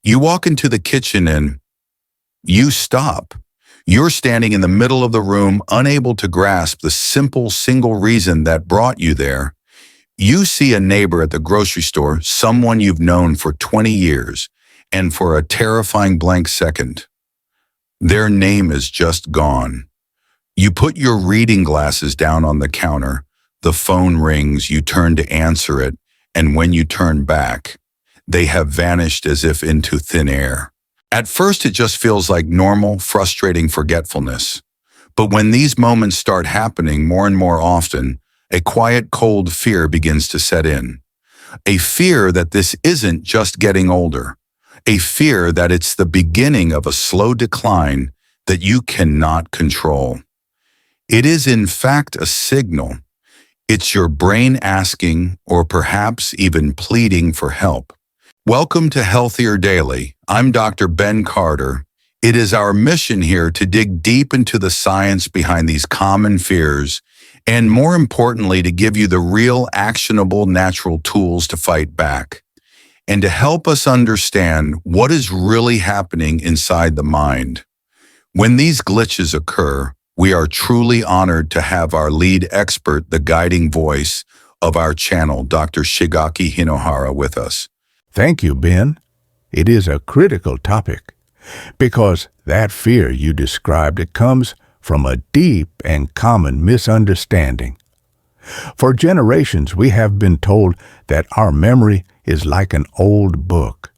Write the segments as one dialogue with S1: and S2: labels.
S1: You walk into the kitchen and you stop. You're standing in the middle of the room, unable to grasp the simple single reason that brought you there. You see a neighbor at the grocery store, someone you've known for 20 years, and for a terrifying blank second, their name is just gone. You put your reading glasses down on the counter, the phone rings, you turn to answer it, and when you turn back, they have vanished as if into thin air. At first, it just feels like normal, frustrating forgetfulness. But when these moments start happening more and more often, a quiet, cold fear begins to set in. A fear that this isn't just getting older. A fear that it's the beginning of a slow decline that you cannot control. It is in fact a signal. It's your brain asking, or perhaps even pleading for help. Welcome to Healthier Daily. I'm Dr. Ben Carter. It is our mission here to dig deep into the science behind these common fears, and more importantly, to give you the real, actionable, natural tools to fight back, and to help us understand what is really happening inside the mind. When these glitches occur, we are truly honored to have our lead expert, the guiding voice of our channel, Dr. Shigaki Hinohara, with us.
S2: Thank you, Ben. It is a critical topic because that fear you described, it comes from a deep and common misunderstanding. For generations, we have been told that our memory is like an old book.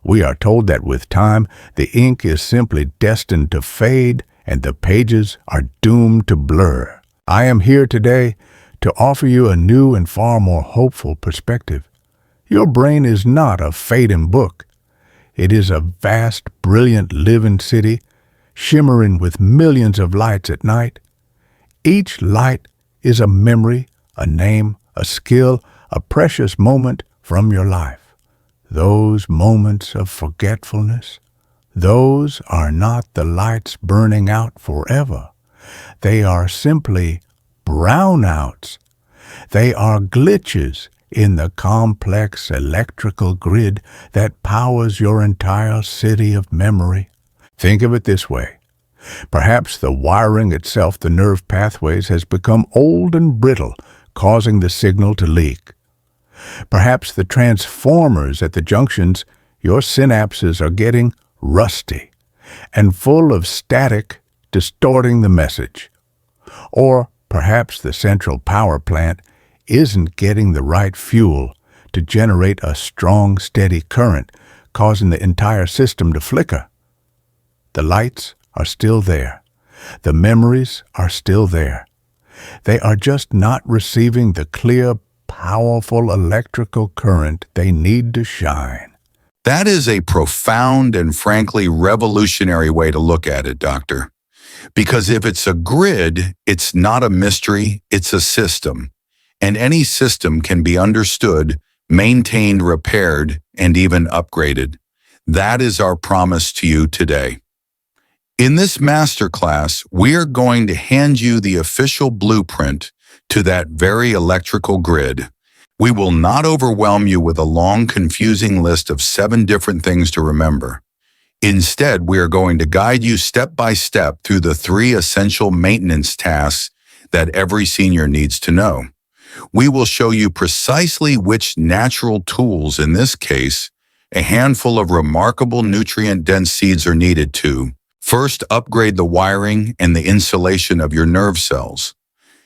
S2: We are told that with time, the ink is simply destined to fade and the pages are doomed to blur. I am here today to offer you a new and far more hopeful perspective. Your brain is not a fading book. It is a vast, brilliant, living city, shimmering with millions of lights at night. Each light is a memory, a name, a skill, a precious moment from your life. Those moments of forgetfulness, those are not the lights burning out forever. They are simply brownouts. They are glitches in the complex electrical grid that powers your entire city of memory. Think of it this way. Perhaps the wiring itself, the nerve pathways, has become old and brittle, causing the signal to leak. Perhaps the transformers at the junctions, your synapses are getting rusty and full of static, distorting the message. Or perhaps the central power plant isn't getting the right fuel to generate a strong, steady current, causing the entire system to flicker. The lights are still there. The memories are still there. They are just not receiving the clear, powerful electrical current they need to shine.
S1: That is a profound and frankly revolutionary way to look at it, Doctor. Because if it's a grid, it's not a mystery, it's a system. And any system can be understood, maintained, repaired, and even upgraded. That is our promise to you today. In this masterclass, we are going to hand you the official blueprint to that very electrical grid. We will not overwhelm you with a long, confusing list of 7 different things to remember. Instead, we are going to guide you step by step through the 3 essential maintenance tasks that every senior needs to know. We will show you precisely which natural tools, in this case, a handful of remarkable nutrient-dense seeds are needed to first, upgrade the wiring and the insulation of your nerve cells.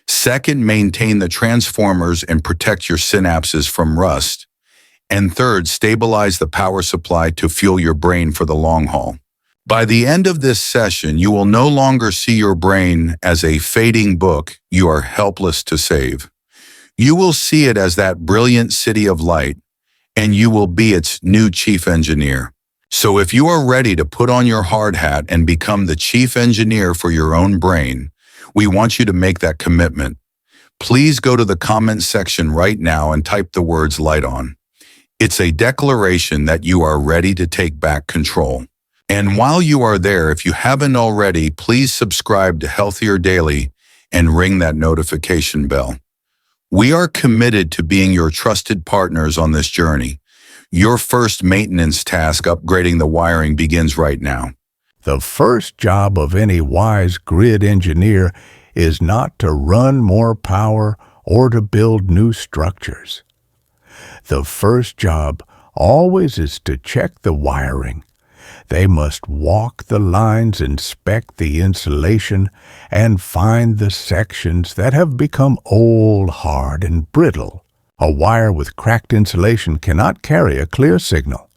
S1: Second, maintain the transformers and protect your synapses from rust. And third, stabilize the power supply to fuel your brain for the long haul. By the end of this session, you will no longer see your brain as a fading book you are helpless to save. You will see it as that brilliant city of light, and you will be its new chief engineer. So if you are ready to put on your hard hat and become the chief engineer for your own brain, we want you to make that commitment. Please go to the comment section right now and type the words "light on." It's a declaration that you are ready to take back control. And while you are there, if you haven't already, please subscribe to Healthier Daily and ring that notification bell. We are committed to being your trusted partners on this journey, Your first maintenance task upgrading the wiring begins right now.
S2: The first job of any wise grid engineer is not to run more power or to build new structures. The first job always is to check the wiring. They must walk the lines, inspect the insulation, and find the sections that have become old, hard, and brittle. A wire with cracked insulation cannot carry a clear signal.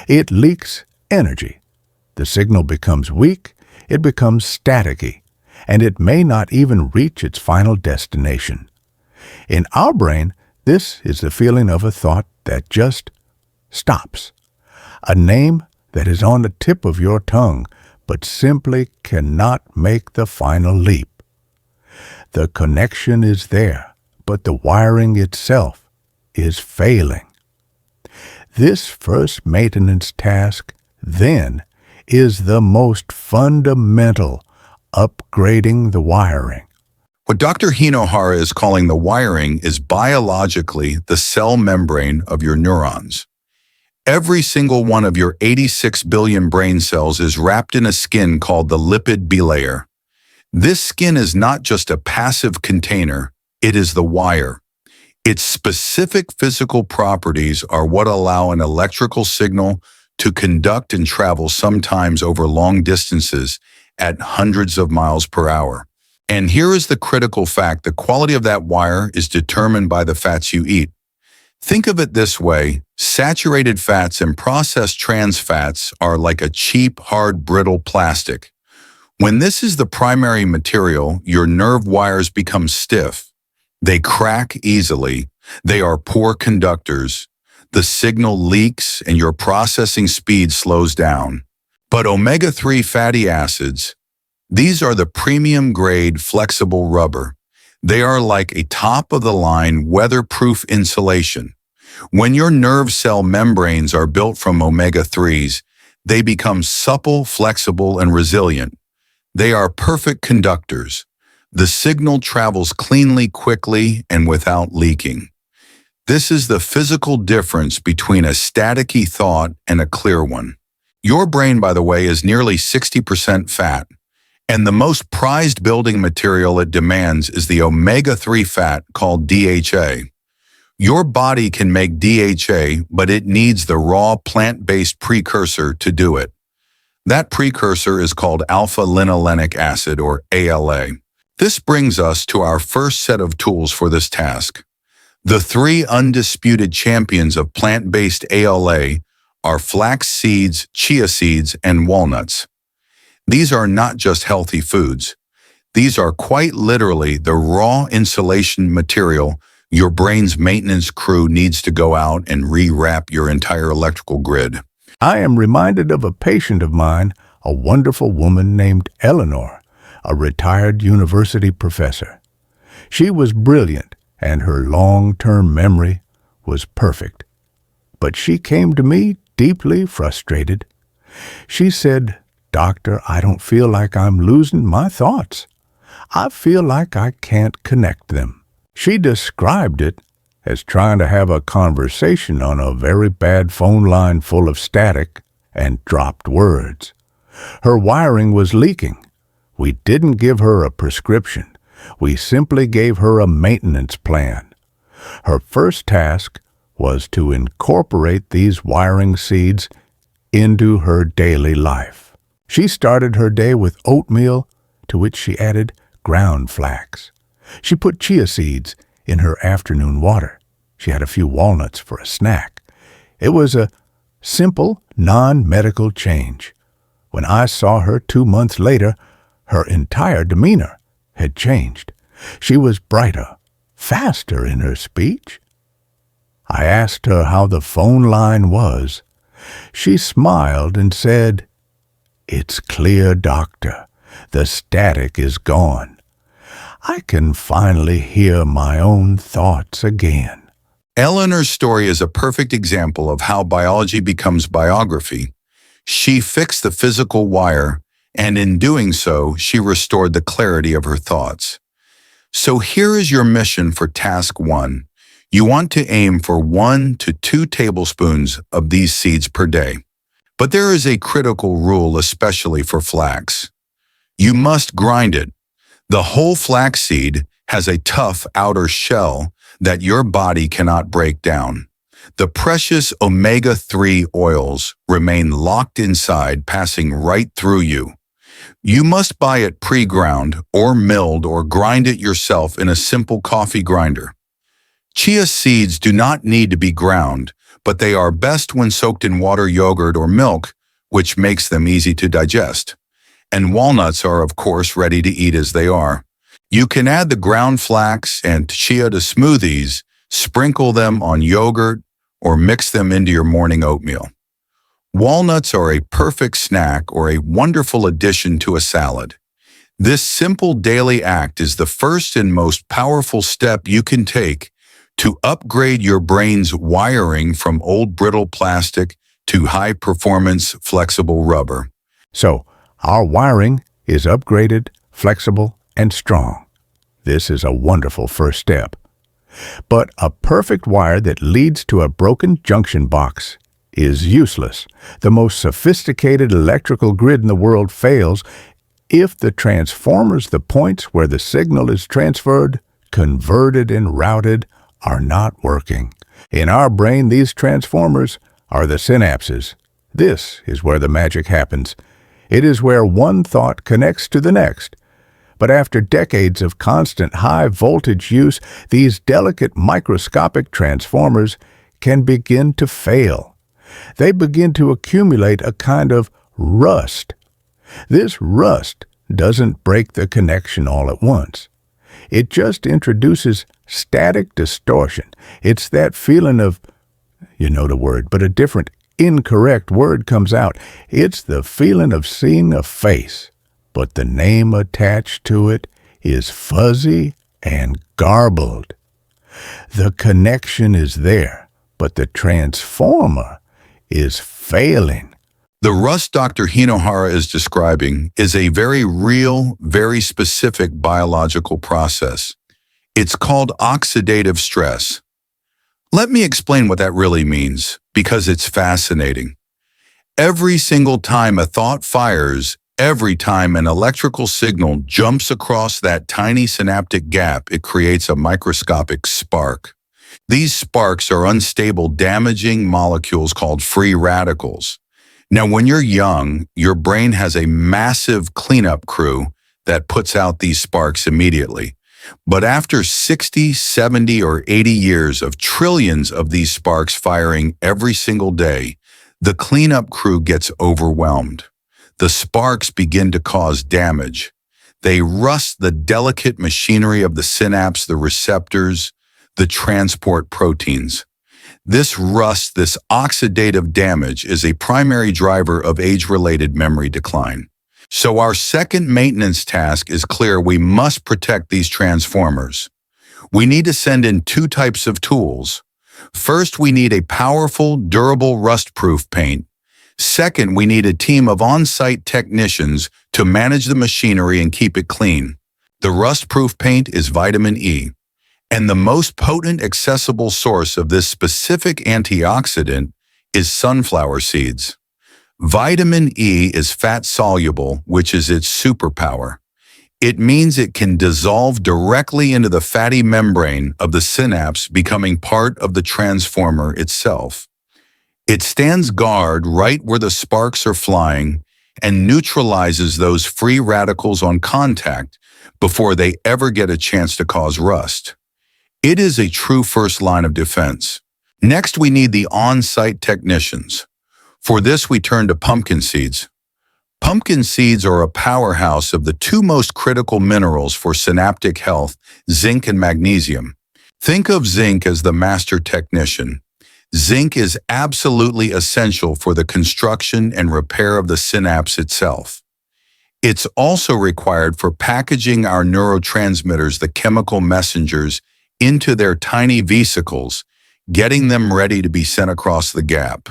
S2: It leaks energy. The signal becomes weak, it becomes staticky, and it may not even reach its final destination. In our brain, this is the feeling of a thought that just stops. A name that is on the tip of your tongue, but simply cannot make the final leap. The connection is there, but the wiring itself is failing. This first maintenance task, then, is the most fundamental, upgrading the wiring.
S1: What Dr. Hinohara is calling the wiring is biologically the cell membrane of your neurons. Every single one of your 86 billion brain cells is wrapped in a skin called the lipid bilayer. This skin is not just a passive container, it is the wire. Its specific physical properties are what allow an electrical signal to conduct and travel sometimes over long distances at hundreds of miles per hour. And here is the critical fact: the quality of that wire is determined by the fats you eat. Think of it this way: saturated fats and processed trans fats are like a cheap, hard, brittle plastic. When this is the primary material, your nerve wires become stiff. They crack easily. They are poor conductors. The signal leaks and your processing speed slows down. But omega-3 fatty acids, these are the premium-grade flexible rubber. They are like a top-of-the-line weatherproof insulation. When your nerve cell membranes are built from omega-3s, they become supple, flexible, and resilient. They are perfect conductors. The signal travels cleanly, quickly, and without leaking. This is the physical difference between a staticky thought and a clear one. Your brain, by the way, is nearly 60% fat, and the most prized building material it demands is the omega-3 fat called DHA. Your body can make DHA, but it needs the raw plant-based precursor to do it. That precursor is called alpha-linolenic acid, or ALA. This brings us to our first set of tools for this task. The three undisputed champions of plant-based ALA are flax seeds, chia seeds, and walnuts. These are not just healthy foods. These are quite literally the raw insulation material your brain's maintenance crew needs to go out and rewrap your entire electrical grid.
S2: I am reminded of a patient of mine, a wonderful woman named Eleanor, a retired university professor. She was brilliant, and her long-term memory was perfect. But she came to me deeply frustrated. She said, "Doctor, I don't feel like I'm losing my thoughts. I feel like I can't connect them." She described it as trying to have a conversation on a very bad phone line full of static and dropped words. Her wiring was leaking. We didn't give her a prescription. We simply gave her a maintenance plan. Her first task was to incorporate these wiring seeds into her daily life. She started her day with oatmeal, to which she added ground flax. She put chia seeds in her afternoon water. She had a few walnuts for a snack. It was a simple, non-medical change. When I saw her 2 months later, her entire demeanor had changed. She was brighter, faster in her speech. I asked her how the phone line was. She smiled and said, "It's clear, doctor. The static is gone. I can finally hear my own thoughts again."
S1: Eleanor's story is a perfect example of how biology becomes biography. She fixed the physical wire, and in doing so, she restored the clarity of her thoughts. So here is your mission for task 1. You want to aim for 1 to 2 tablespoons of these seeds per day. But there is a critical rule, especially for flax. You must grind it. The whole flax seed has a tough outer shell that your body cannot break down. The precious omega-3 oils remain locked inside, passing right through you. You must buy it pre-ground or milled or grind it yourself in a simple coffee grinder. Chia seeds do not need to be ground, but they are best when soaked in water, yogurt, or milk, which makes them easy to digest. And walnuts are, of course, ready to eat as they are. You can add the ground flax and chia to smoothies, sprinkle them on yogurt, or mix them into your morning oatmeal. Walnuts are a perfect snack or a wonderful addition to a salad. This simple daily act is the first and most powerful step you can take to upgrade your brain's wiring from old brittle plastic to high-performance flexible rubber.
S2: So, our wiring is upgraded, flexible, and strong. This is a wonderful first step. But a perfect wire that leads to a broken junction box is useless. The most sophisticated electrical grid in the world fails if the transformers, the points where the signal is transferred, converted, and routed, are not working. In our brain, these transformers are the synapses. This is where the magic happens. It is where one thought connects to the next. But after decades of constant high-voltage use, these delicate microscopic transformers can begin to fail. They begin to accumulate a kind of rust. This rust doesn't break the connection all at once. It just introduces static distortion. It's that feeling of, you know the word, but a different, incorrect word comes out. It's the feeling of seeing a face, but the name attached to it is fuzzy and garbled. The connection is there, but the transformer is failing.
S1: The rust Dr. Hinohara is describing is a very real, very specific biological process. It's called oxidative stress. Let me explain what that really means, because it's fascinating. Every single time a thought fires, every time an electrical signal jumps across that tiny synaptic gap, it creates a microscopic spark. These sparks are unstable, damaging molecules called free radicals. Now, when you're young, your brain has a massive cleanup crew that puts out these sparks immediately. But after 60, 70, or 80 years of trillions of these sparks firing every single day, the cleanup crew gets overwhelmed. The sparks begin to cause damage. They rust the delicate machinery of the synapse, the receptors, the transport proteins. This rust, this oxidative damage, is a primary driver of age-related memory decline. So our second maintenance task is clear. We must protect these transformers. We need to send in 2 types of tools. First, we need a powerful, durable, rust-proof paint. Second, we need a team of on-site technicians to manage the machinery and keep it clean. The rust-proof paint is vitamin E. And the most potent accessible source of this specific antioxidant is sunflower seeds. Vitamin E is fat-soluble, which is its superpower. It means it can dissolve directly into the fatty membrane of the synapse, becoming part of the transformer itself. It stands guard right where the sparks are flying and neutralizes those free radicals on contact before they ever get a chance to cause rust. It is a true first line of defense. Next, we need the on-site technicians. For this, we turn to pumpkin seeds. Pumpkin seeds are a powerhouse of the 2 most critical minerals for synaptic health, zinc and magnesium. Think of zinc as the master technician. Zinc is absolutely essential for the construction and repair of the synapse itself. It's also required for packaging our neurotransmitters, the chemical messengers, into their tiny vesicles, getting them ready to be sent across the gap.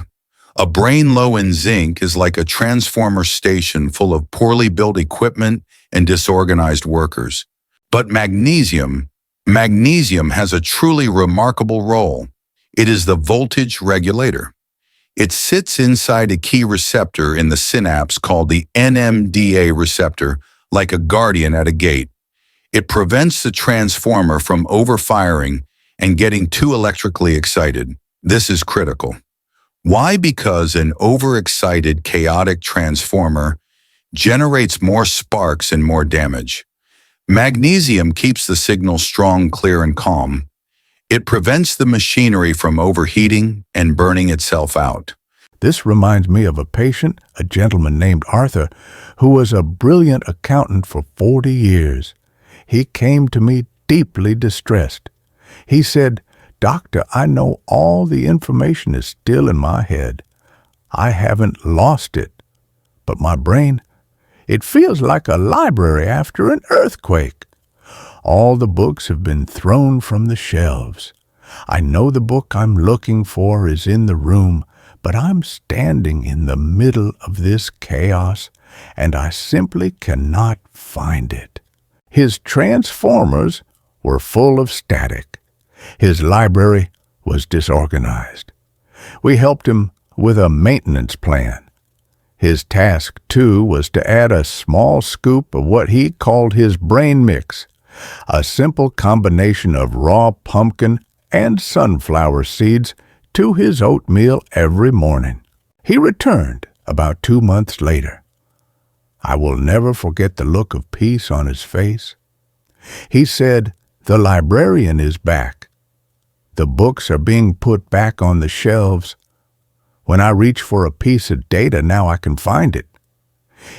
S1: A brain low in zinc is like a transformer station full of poorly built equipment and disorganized workers. But magnesium, Magnesium has a truly remarkable role. It is the voltage regulator. It sits inside a key receptor in the synapse called the NMDA receptor, like a guardian at a gate. It prevents the transformer from overfiring and getting too electrically excited. This is critical. Why? Because an overexcited, chaotic transformer generates more sparks and more damage. Magnesium keeps the signal strong, clear, and calm. It prevents the machinery from overheating and burning itself out.
S2: This reminds me of a patient, a gentleman named Arthur, who was a brilliant accountant for 40 years. He came to me deeply distressed. He said, "Doctor, I know all the information is still in my head. I haven't lost it. But my brain, it feels like a library after an earthquake. All the books have been thrown from the shelves. I know the book I'm looking for is in the room, but I'm standing in the middle of this chaos, and I simply cannot find it." His transformers were full of static. His library was disorganized. We helped him with a maintenance plan. His task, too, was to add a small scoop of what he called his brain mix, a simple combination of raw pumpkin and sunflower seeds, to his oatmeal every morning. He returned about 2 months later. I will never forget the look of peace on his face. He said, "The librarian is back. The books are being put back on the shelves. When I reach for a piece of data, now I can find it."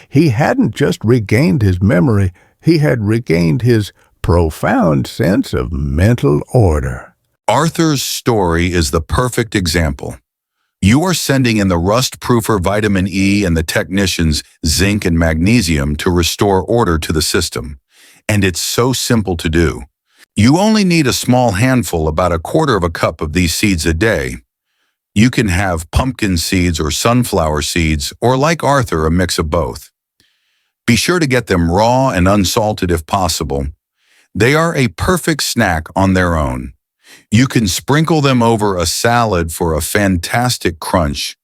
S2: He hadn't just regained his memory, he had regained his profound sense of mental order.
S1: Arthur's story is the perfect example. You are sending in the rust-proofer vitamin E and the technicians zinc and magnesium to restore order to the system. And it's so simple to do. You only need a small handful, about a quarter of a cup of these seeds a day. You can have pumpkin seeds or sunflower seeds, or like Arthur, a mix of both. Be sure to get them raw and unsalted if possible. They are a perfect snack on their own. You can sprinkle them over a salad for a fantastic crunch,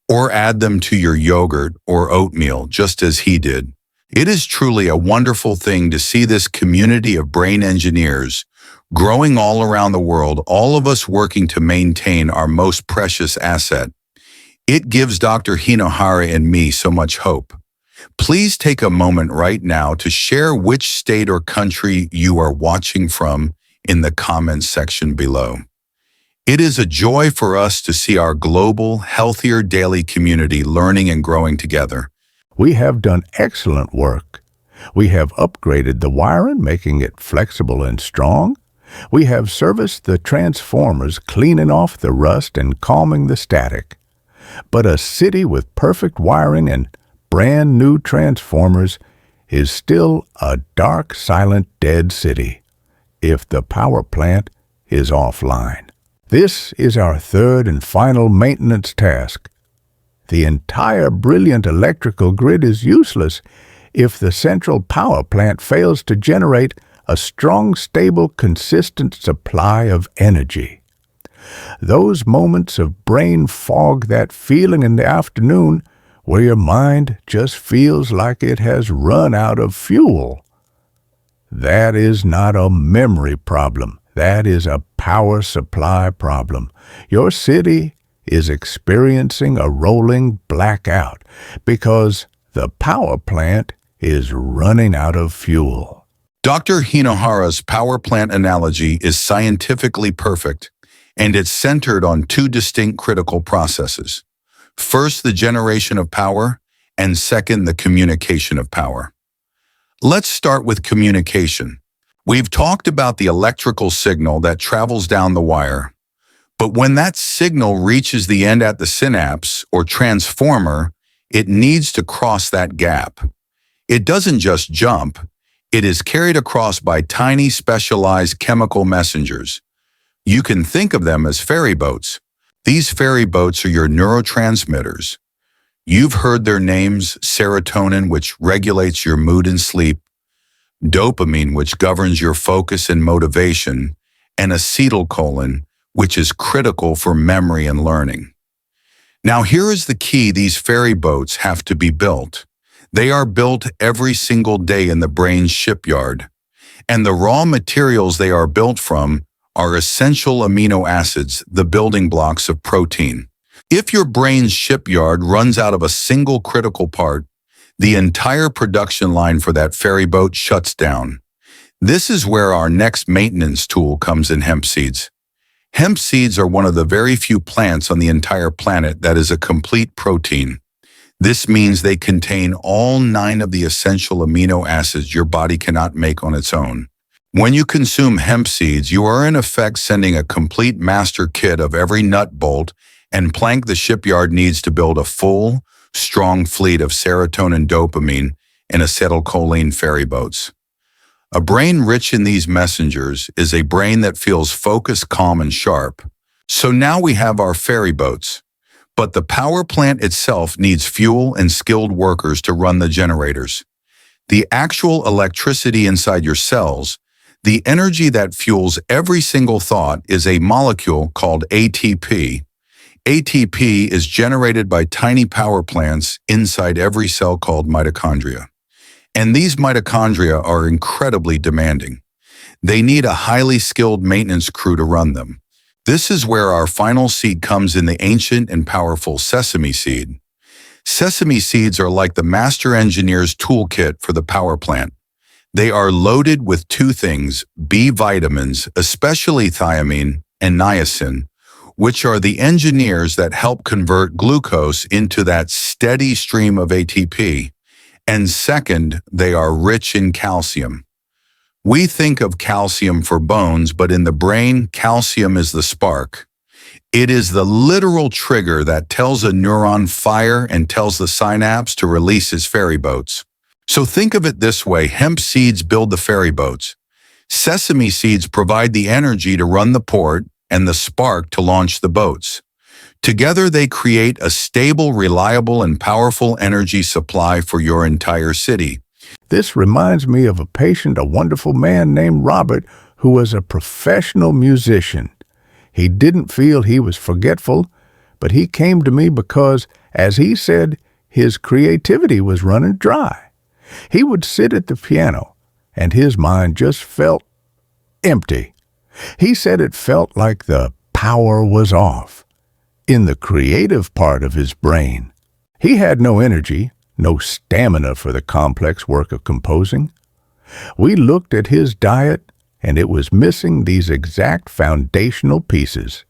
S1: or add them to your yogurt or oatmeal, just as he did. It is truly a wonderful thing to see this community of brain engineers growing all around the world, all of us working to maintain our most precious asset. It gives Dr. Hinohara and me so much hope. Please take a moment right now to share which state or country you are watching from in the comments section below. It is a joy for us to see our global, healthier daily community learning and growing together.
S2: We have done excellent work. We have upgraded the wiring, making it flexible and strong. We have serviced the transformers, cleaning off the rust and calming the static. But a city with perfect wiring and brand new transformers is still a dark, silent, dead city if the power plant is offline. This is our third and final maintenance task. The entire brilliant electrical grid is useless if the central power plant fails to generate a strong, stable, consistent supply of energy. Those moments of brain fog, that feeling in the afternoon where your mind just feels like it has run out of fuel. That is not a memory problem. That is a power supply problem. Your city is experiencing a rolling blackout because the power plant is running out of fuel.
S1: Dr. Hinohara's power plant analogy is scientifically perfect, and it's centered on two distinct critical processes. First, the generation of power, and second, the communication of power. Let's start with communication. We've talked about the electrical signal that travels down the wire, but when that signal reaches the end at the synapse or transformer, it needs to cross that gap. It doesn't just jump, it is carried across by tiny specialized chemical messengers. You can think of them as ferry boats. These ferry boats are your neurotransmitters. You've heard their names: serotonin, which regulates your mood and sleep; dopamine, which governs your focus and motivation, and acetylcholine, which is critical for memory and learning. Now here is the key: these ferry boats have to be built. They are built every single day in the brain's shipyard, and the raw materials they are built from are essential amino acids, the building blocks of protein. If your brain's shipyard runs out of a single critical part, the entire production line for that ferry boat shuts down. This is where our next maintenance tool comes in: hemp seeds. Hemp seeds are one of the very few plants on the entire planet that is a complete protein. This means they contain all 9 of the essential amino acids your body cannot make on its own. When you consume hemp seeds, you are in effect sending a complete master kit of every nut bolt and plank the shipyard needs to build a full, strong fleet of serotonin, dopamine, and acetylcholine ferry boats. A brain rich in these messengers is a brain that feels focused, calm, and sharp. So now we have our ferry boats. But the power plant itself needs fuel and skilled workers to run the generators. The actual electricity inside your cells, the energy that fuels every single thought, is a molecule called ATP. ATP is generated by tiny power plants inside every cell called mitochondria. And these mitochondria are incredibly demanding. They need a highly skilled maintenance crew to run them. This is where our final seed comes in: the ancient and powerful sesame seed. Sesame seeds are like the master engineer's toolkit for the power plant. They are loaded with 2 things: B vitamins, especially thiamine and niacin, which are the engineers that help convert glucose into that steady stream of ATP. And second, they are rich in calcium. We think of calcium for bones, but in the brain, calcium is the spark. It is the literal trigger that tells a neuron fire and tells the synapse to release his ferry boats. So think of it this way: hemp seeds build the ferry boats. Sesame seeds provide the energy to run the port and the spark to launch the boats. Together they create a stable, reliable, and powerful energy supply for your entire city.
S2: This reminds me of a patient, a wonderful man named Robert, who was a professional musician. He didn't feel he was forgetful, but he came to me because, as he said, his creativity was running dry. He would sit at the piano, and his mind just felt empty. He said it felt like the power was off in the creative part of his brain. He had no energy, no stamina for the complex work of composing. We looked at his diet, and it was missing these exact foundational pieces.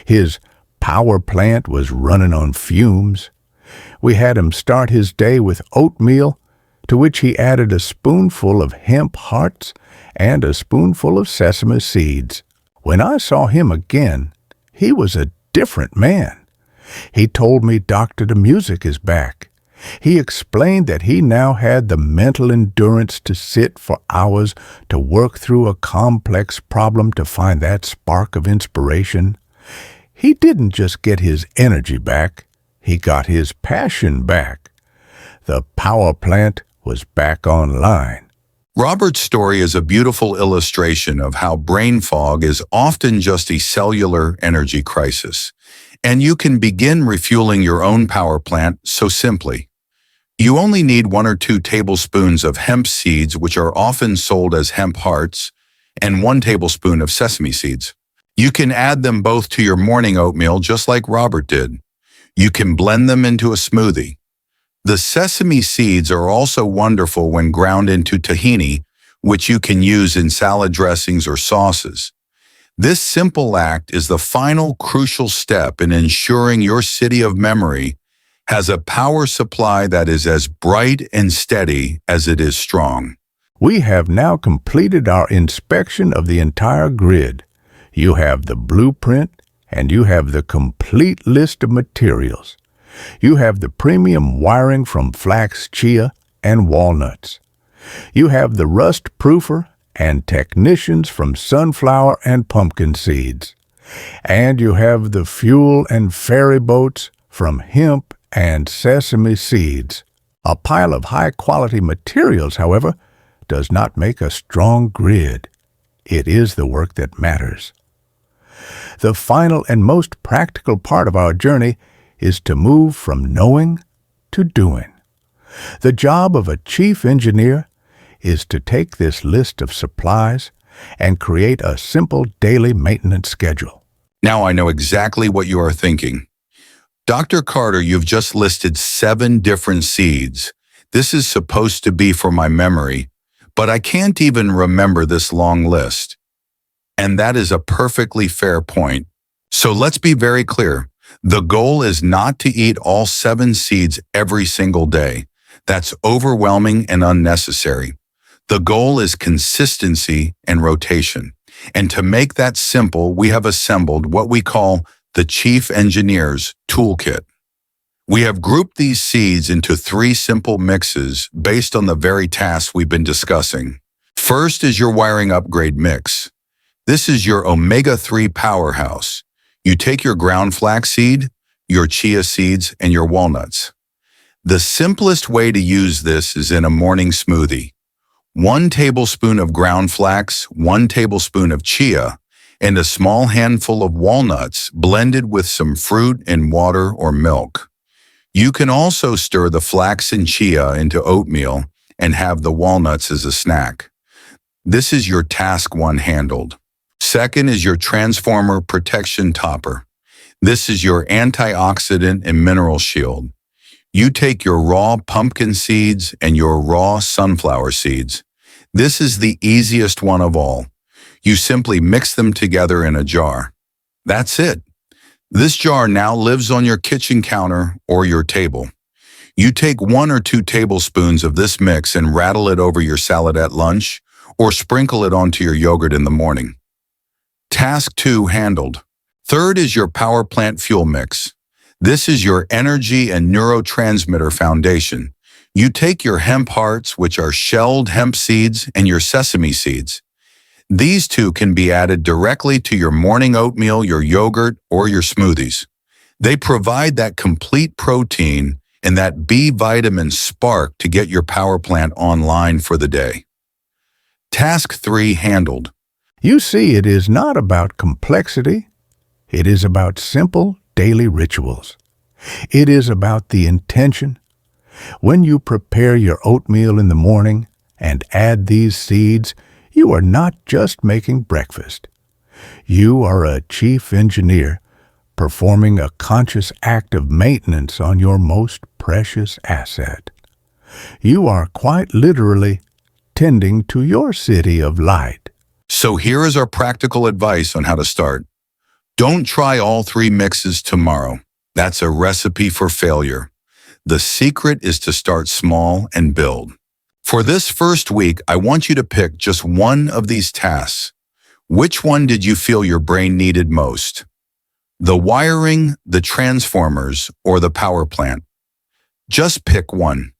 S2: His power plant was running on fumes. We had him start his day with oatmeal, to which he added a spoonful of hemp hearts and a spoonful of sesame seeds. When I saw him again, he was a different man. He told me, "Doctor, the music is back." He explained that he now had the mental endurance to sit for hours to work through a complex problem to find that spark of inspiration. He didn't just get his energy back, he got his passion back. The power plant was back online.
S1: Robert's story is a beautiful illustration of how brain fog is often just a cellular energy crisis, and you can begin refueling your own power plant so simply. You only need 1 or 2 tablespoons of hemp seeds, which are often sold as hemp hearts, and 1 tablespoon of sesame seeds. You can add them both to your morning oatmeal just like Robert did. You can blend them into a smoothie. The sesame seeds are also wonderful when ground into tahini, which you can use in salad dressings or sauces. This simple act is the final crucial step in ensuring your city of memory has a power supply that is as bright and steady as it is strong.
S2: We have now completed our inspection of the entire grid. You have the blueprint, and you have the complete list of materials. You have the premium wiring from flax, chia, and walnuts. You have the rust proofer and technicians from sunflower and pumpkin seeds. And you have the fuel and ferry boats from hemp and sesame seeds. A pile of high-quality materials, however, does not make a strong grid. It is the work that matters. The final and most practical part of our journey is to move from knowing to doing. The job of a chief engineer is to take this list of supplies and create a simple daily maintenance schedule.
S1: Now I know exactly what you are thinking. Dr. Carter, you've just listed 7 different seeds. This is supposed to be for my memory, but I can't even remember this long list. And that is a perfectly fair point. So let's be very clear. The goal is not to eat all 7 seeds every single day. That's overwhelming and unnecessary. The goal is consistency and rotation. And to make that simple, we have assembled what we call the Chief Engineer's Toolkit. We have grouped these seeds into 3 simple mixes based on the very tasks we've been discussing. First is your wiring upgrade mix. This is your omega-3 powerhouse. You take your ground flaxseed, your chia seeds, and your walnuts. The simplest way to use this is in a morning smoothie. 1 tablespoon of ground flax, 1 tablespoon of chia, and a small handful of walnuts blended with some fruit and water or milk. You can also stir the flax and chia into oatmeal and have the walnuts as a snack. This is your task 1 handled. Second is your transformer protection topper. This is your antioxidant and mineral shield. You take your raw pumpkin seeds and your raw sunflower seeds. This is the easiest one of all. You simply mix them together in a jar. That's it. This jar now lives on your kitchen counter or your table. You take 1 or 2 tablespoons of this mix and rattle it over your salad at lunch or sprinkle it onto your yogurt in the morning. Task 2 handled. Third is your power plant fuel mix. This is your energy and neurotransmitter foundation. You take your hemp hearts, which are shelled hemp seeds, and your sesame seeds. These 2 can be added directly to your morning oatmeal, your yogurt, or your smoothies. They provide that complete protein and that B vitamin spark to get your power plant online for the day. Task 3 handled.
S2: You see, it is not about complexity. It is about simple daily rituals. It is about the intention. When you prepare your oatmeal in the morning and add these seeds, you are not just making breakfast. You are a chief engineer performing a conscious act of maintenance on your most precious asset. You are quite literally tending to your city of light.
S1: So here is our practical advice on how to start. Don't try all 3 mixes tomorrow. That's a recipe for failure. The secret is to start small and build. For this first week, I want you to pick just 1 of these tasks. Which one did you feel your brain needed most? The wiring, the transformers, or the power plant? Just pick 1.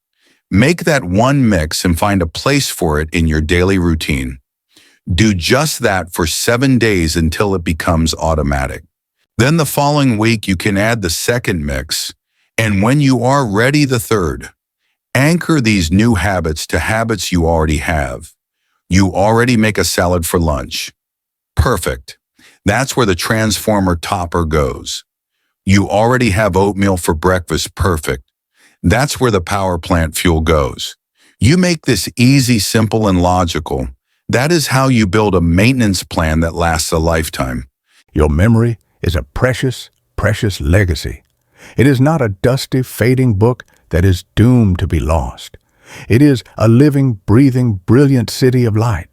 S1: Make that 1 mix and find a place for it in your daily routine. Do just that for 7 days until it becomes automatic. Then the following week, you can add the 2nd mix, and when you are ready, the 3rd. Anchor these new habits to habits you already have. You already make a salad for lunch. Perfect. That's where the transformer topper goes. You already have oatmeal for breakfast. Perfect. That's where the power plant fuel goes. You make this easy, simple, and logical. That is how you build a maintenance plan that lasts a lifetime.
S2: Your memory is a precious, precious legacy. It is not a dusty, fading book that is doomed to be lost. It is a living, breathing, brilliant city of light.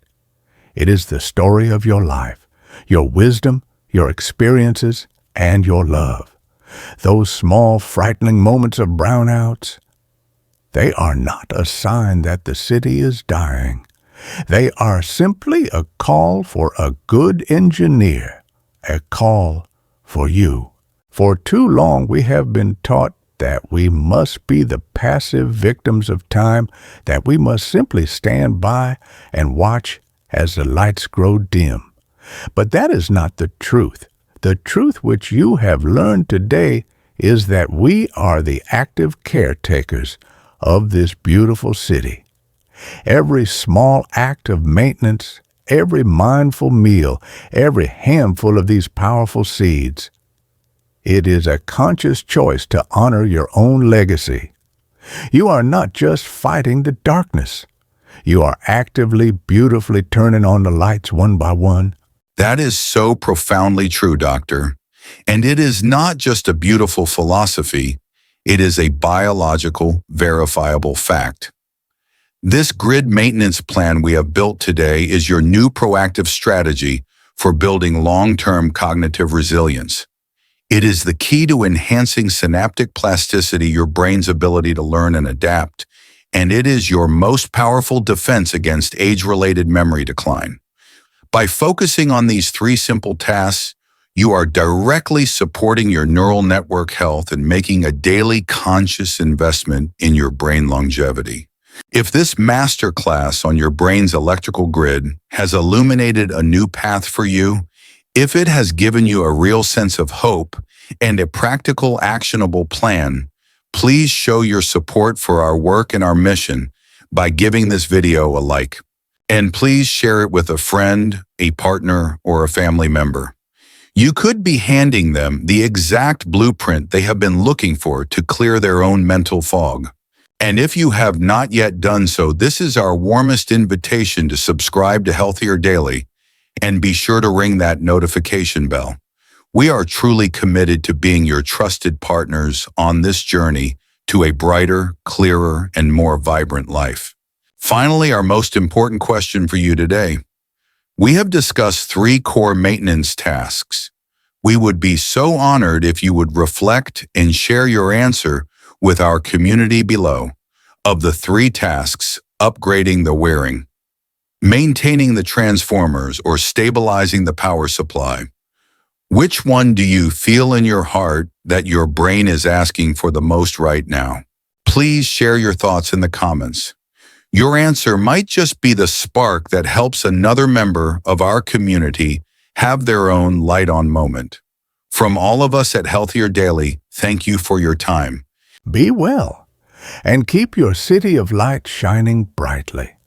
S2: It is the story of your life, your wisdom, your experiences, and your love. Those small, frightening moments of brownouts, they are not a sign that the city is dying. They are simply a call for a good engineer, a call for you. For too long we have been taught that we must be the passive victims of time, that we must simply stand by and watch as the lights grow dim. But that is not the truth. The truth which you have learned today is that we are the active caretakers of this beautiful city. Every small act of maintenance, every mindful meal, every handful of these powerful seeds. It is a conscious choice to honor your own legacy. You are not just fighting the darkness. You are actively, beautifully turning on the lights one by one.
S1: That is so profoundly true, Doctor. And it is not just a beautiful philosophy, it is a biological, verifiable fact. This grid maintenance plan we have built today is your new proactive strategy for building long-term cognitive resilience. It is the key to enhancing synaptic plasticity, your brain's ability to learn and adapt, and it is your most powerful defense against age-related memory decline. By focusing on these three simple tasks, you are directly supporting your neural network health and making a daily conscious investment in your brain longevity. If this masterclass on your brain's electrical grid has illuminated a new path for you, if it has given you a real sense of hope and a practical, actionable plan, please show your support for our work and our mission by giving this video a like. And please share it with a friend, a partner, or a family member. You could be handing them the exact blueprint they have been looking for to clear their own mental fog. And if you have not yet done so, this is our warmest invitation to subscribe to Healthier Daily and be sure to ring that notification bell. We are truly committed to being your trusted partners on this journey to a brighter, clearer, and more vibrant life. Finally, our most important question for you today. We have discussed 3 core maintenance tasks. We would be so honored if you would reflect and share your answer with our community below. Of the 3 tasks, upgrading the wiring, maintaining the transformers, or stabilizing the power supply, which one do you feel in your heart that your brain is asking for the most right now? Please share your thoughts in the comments. Your answer might just be the spark that helps another member of our community have their own light-on moment. From all of us at Healthier Daily, thank you for your time.
S2: Be well, and keep your city of light shining brightly.